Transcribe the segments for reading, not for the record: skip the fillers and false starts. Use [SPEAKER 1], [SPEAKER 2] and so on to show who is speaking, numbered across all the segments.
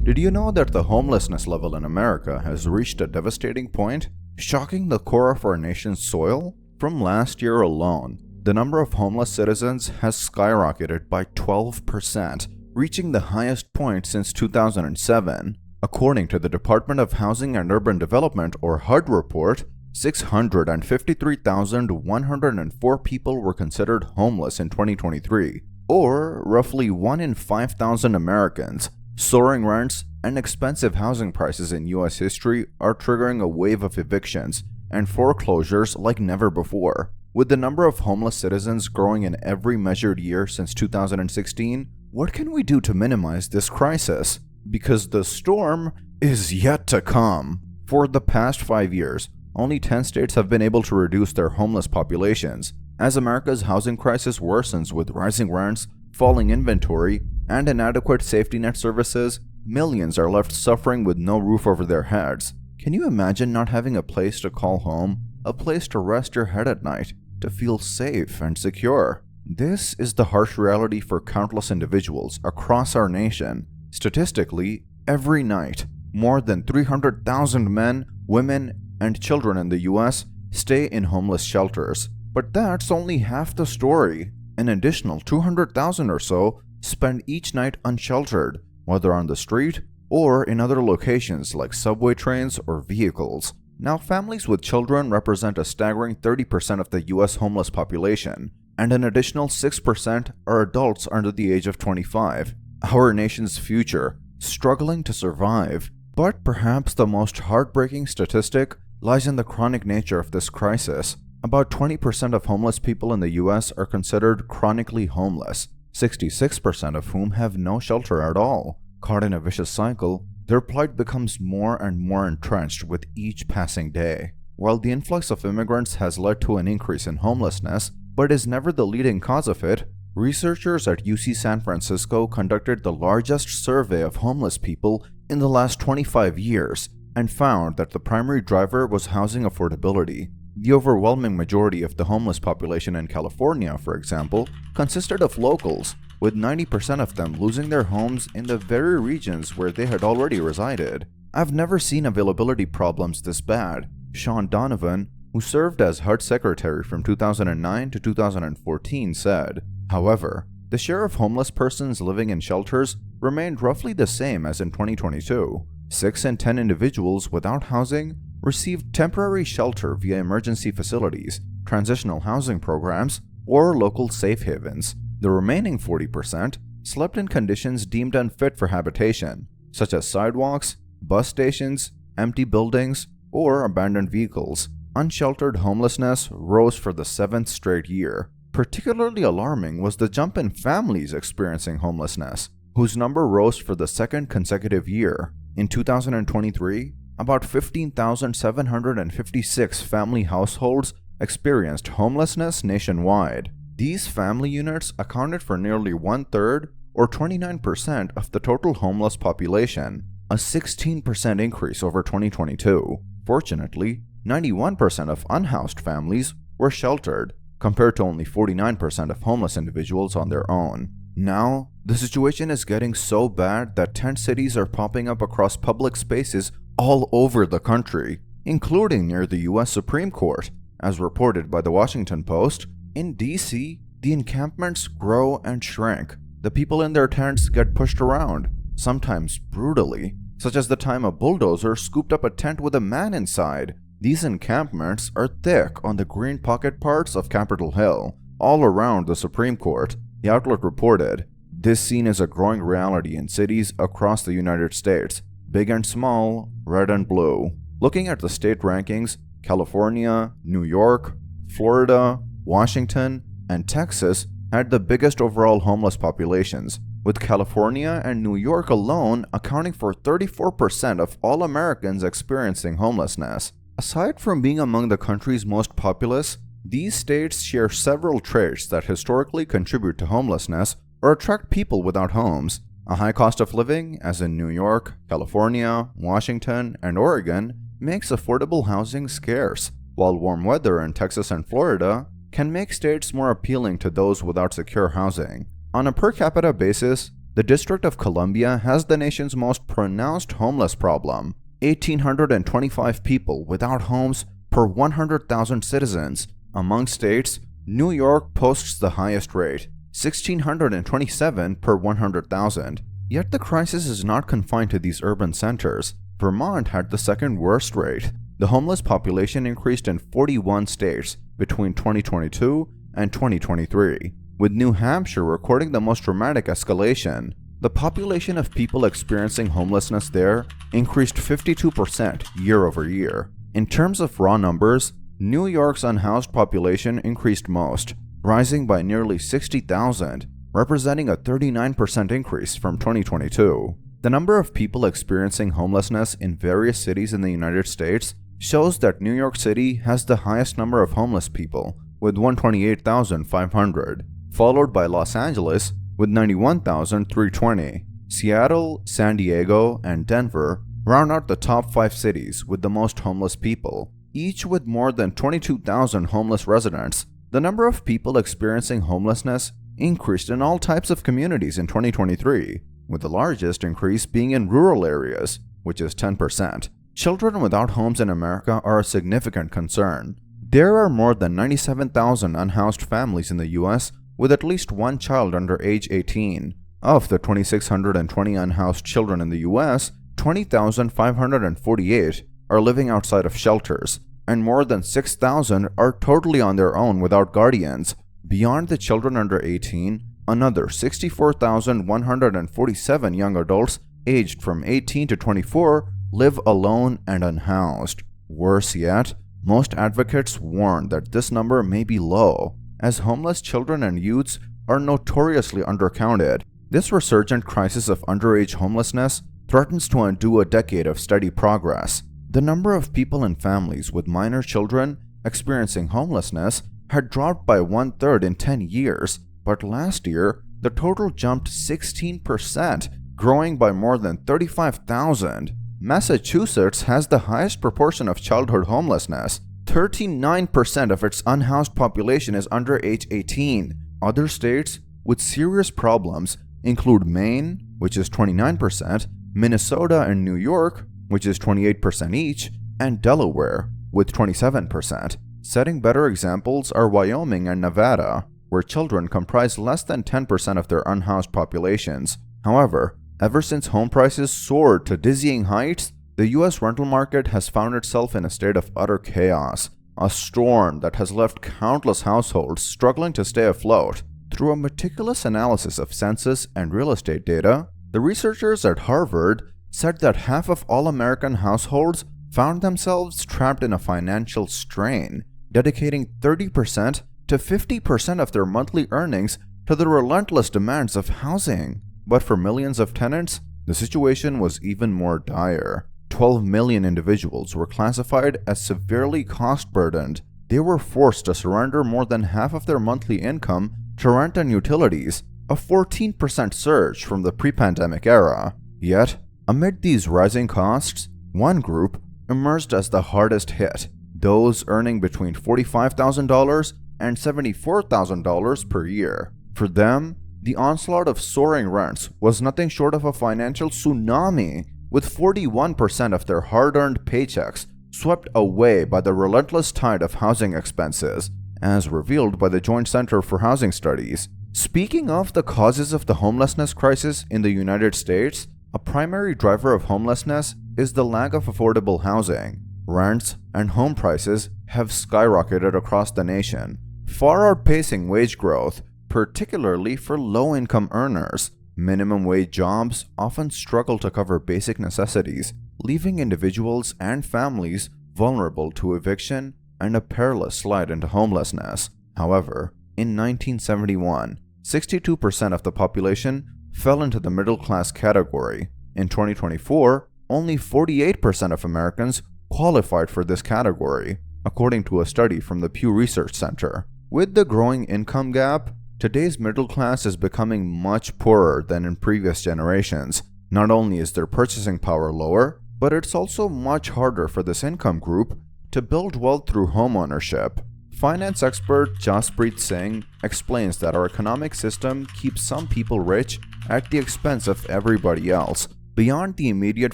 [SPEAKER 1] Did you know that the homelessness level in America has reached a devastating point, shocking the core of our nation's soil? From last year alone, the number of homeless citizens has skyrocketed by 12%, reaching the highest point since 2007. According to the Department of Housing and Urban Development or HUD report, 653,104 people were considered homeless in 2023, or roughly 1 in 5,000 Americans. Soaring rents and expensive housing prices in U.S. history are triggering a wave of evictions and foreclosures like never before. With the number of homeless citizens growing in every measured year since 2016, what can we do to minimize this crisis? Because the storm is yet to come. For the past 5 years, only 10 states have been able to reduce their homeless populations. As America's housing crisis worsens with rising rents, falling inventory, and inadequate safety net services, millions are left suffering with no roof over their heads. Can you imagine not having a place to call home, a place to rest your head at night, to feel safe and secure? This is the harsh reality for countless individuals across our nation. Statistically, every night, more than 300,000 men, women, and children in the US stay in homeless shelters. But that's only half the story. An additional 200,000 or so spend each night unsheltered, whether on the street or in other locations like subway trains or vehicles. Now, families with children represent a staggering 30% of the US homeless population, and an additional 6% are adults under the age of 25. Our nation's future, struggling to survive. But perhaps the most heartbreaking statistic lies in the chronic nature of this crisis. About 20% of homeless people in the US are considered chronically homeless, 66% of whom have no shelter at all. Caught in a vicious cycle, their plight becomes more and more entrenched with each passing day. While the influx of immigrants has led to an increase in homelessness, but is never the leading cause of it, researchers at UC San Francisco conducted the largest survey of homeless people in the last 25 years and found that the primary driver was housing affordability. The overwhelming majority of the homeless population in California, for example, consisted of locals, with 90% of them losing their homes in the very regions where they had already resided. I've never seen availability problems this bad, Sean Donovan, who served as HUD secretary from 2009 to 2014, said. However, the share of homeless persons living in shelters remained roughly the same as in 2022. 6 in 10 individuals without housing received temporary shelter via emergency facilities, transitional housing programs, or local safe havens. The remaining 40% slept in conditions deemed unfit for habitation, such as sidewalks, bus stations, empty buildings, or abandoned vehicles. Unsheltered homelessness rose for the 7th straight year. Particularly alarming was the jump in families experiencing homelessness, whose number rose for the 2nd consecutive year. In 2023, about 15,756 family households experienced homelessness nationwide. These family units accounted for nearly 1/3 or 29% of the total homeless population, a 16% increase over 2022. Fortunately, 91% of unhoused families were sheltered, compared to only 49% of homeless individuals on their own. Now, the situation is getting so bad that tent cities are popping up across public spaces all over the country, including near the US Supreme Court. As reported by the Washington Post, in DC, the encampments grow and shrink. The people in their tents get pushed around, sometimes brutally, such as the time a bulldozer scooped up a tent with a man inside. These encampments are thick on the green pocket parts of Capitol Hill, all around the Supreme Court, the outlet reported. This scene is a growing reality in cities across the United States, big and small, red and blue. Looking at the state rankings, California, New York, Florida, Washington, and Texas had the biggest overall homeless populations, with California and New York alone accounting for 34% of all Americans experiencing homelessness. Aside from being among the country's most populous, these states share several traits that historically contribute to homelessness or attract people without homes. A high cost of living, as in New York, California, Washington, and Oregon, makes affordable housing scarce, while warm weather in Texas and Florida can make states more appealing to those without secure housing. On a per capita basis, The District of Columbia has the nation's most pronounced homeless problem. 1,825 people without homes per 100,000 citizens. Among states, New York posts the highest rate, 1,627 per 100,000. Yet the crisis is not confined to these urban centers. Vermont had the second worst rate. The homeless population increased in 41 states between 2022 and 2023, with New Hampshire recording the most dramatic escalation. The population of people experiencing homelessness there increased 52% year over year. In terms of raw numbers, New York's unhoused population increased most, rising by nearly 60,000, representing a 39% increase from 2022. The number of people experiencing homelessness in various cities in the United States shows that New York City has the highest number of homeless people, with 128,500, followed by Los Angeles with 91,320. Seattle, San Diego, and Denver round out the top 5 cities with the most homeless people, each with more than 22,000 homeless residents. The number of people experiencing homelessness increased in all types of communities in 2023, with the largest increase being in rural areas, which is 10%. Children without homes in America are a significant concern. There are more than 97,000 unhoused families in the U.S. with at least one child under age 18. Of the 2,620 unhoused children in the U.S., 20,548 are living outside of shelters, and more than 6,000 are totally on their own without guardians. Beyond the children under 18, another 64,147 young adults aged from 18 to 24 live alone and unhoused. Worse yet, most advocates warn that this number may be low, as homeless children and youths are notoriously undercounted. This resurgent crisis of underage homelessness threatens to undo a decade of steady progress. The number of people and families with minor children experiencing homelessness had dropped by 1/3 in 10 years, but last year, the total jumped 16%, growing by more than 35,000. Massachusetts has the highest proportion of childhood homelessness. 39% of its unhoused population is under age 18. Other states with serious problems include Maine, which is 29%, Minnesota and New York, which is 28% each, and Delaware, with 27%. Setting better examples are Wyoming and Nevada, where children comprise less than 10% of their unhoused populations. However, ever since home prices soared to dizzying heights, the U.S. rental market has found itself in a state of utter chaos, a storm that has left countless households struggling to stay afloat. Through a meticulous analysis of census and real estate data, the researchers at Harvard said that half of all American households found themselves trapped in a financial strain, dedicating 30% to 50% of their monthly earnings to the relentless demands of housing. But for millions of tenants, the situation was even more dire. 12 million individuals were classified as severely cost-burdened. They were forced to surrender more than half of their monthly income to rent and utilities, a 14% surge from the pre-pandemic era. Yet, amid these rising costs, one group emerged as the hardest hit, those earning between $45,000 and $74,000 per year. For them, the onslaught of soaring rents was nothing short of a financial tsunami, with 41% of their hard-earned paychecks swept away by the relentless tide of housing expenses, as revealed by the Joint Center for Housing Studies. Speaking of the causes of the homelessness crisis in the United States, a primary driver of homelessness is the lack of affordable housing. Rents and home prices have skyrocketed across the nation, far outpacing wage growth, particularly for low-income earners. Minimum wage jobs often struggle to cover basic necessities, leaving individuals and families vulnerable to eviction and a perilous slide into homelessness. However, in 1971, 62% of the population fell into the middle-class category. In 2024, only 48% of Americans qualified for this category, according to a study from the Pew Research Center. With the growing income gap, today's middle class is becoming much poorer than in previous generations. Not only is their purchasing power lower, but it's also much harder for this income group to build wealth through homeownership. Finance expert Jaspreet Singh explains that our economic system keeps some people rich at the expense of everybody else. Beyond the immediate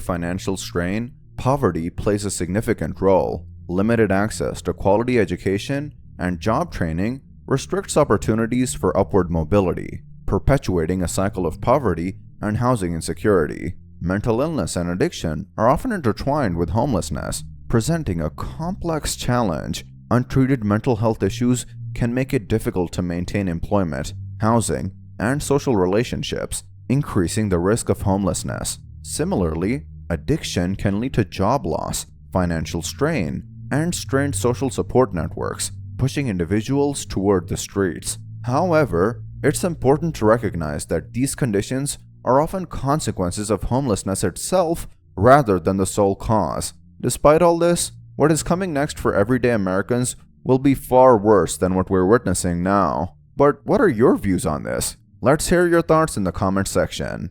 [SPEAKER 1] financial strain, poverty plays a significant role. Limited access to quality education and job training restricts opportunities for upward mobility, perpetuating a cycle of poverty and housing insecurity. Mental illness and addiction are often intertwined with homelessness, presenting a complex challenge. Untreated mental health issues can make it difficult to maintain employment, housing, and social relationships, increasing the risk of homelessness. Similarly, addiction can lead to job loss, financial strain, and strained social support networks, pushing individuals toward the streets. However, it's important to recognize that these conditions are often consequences of homelessness itself rather than the sole cause. Despite all this, what is coming next for everyday Americans will be far worse than what we're witnessing now. But what are your views on this? Let's hear your thoughts in the comment section.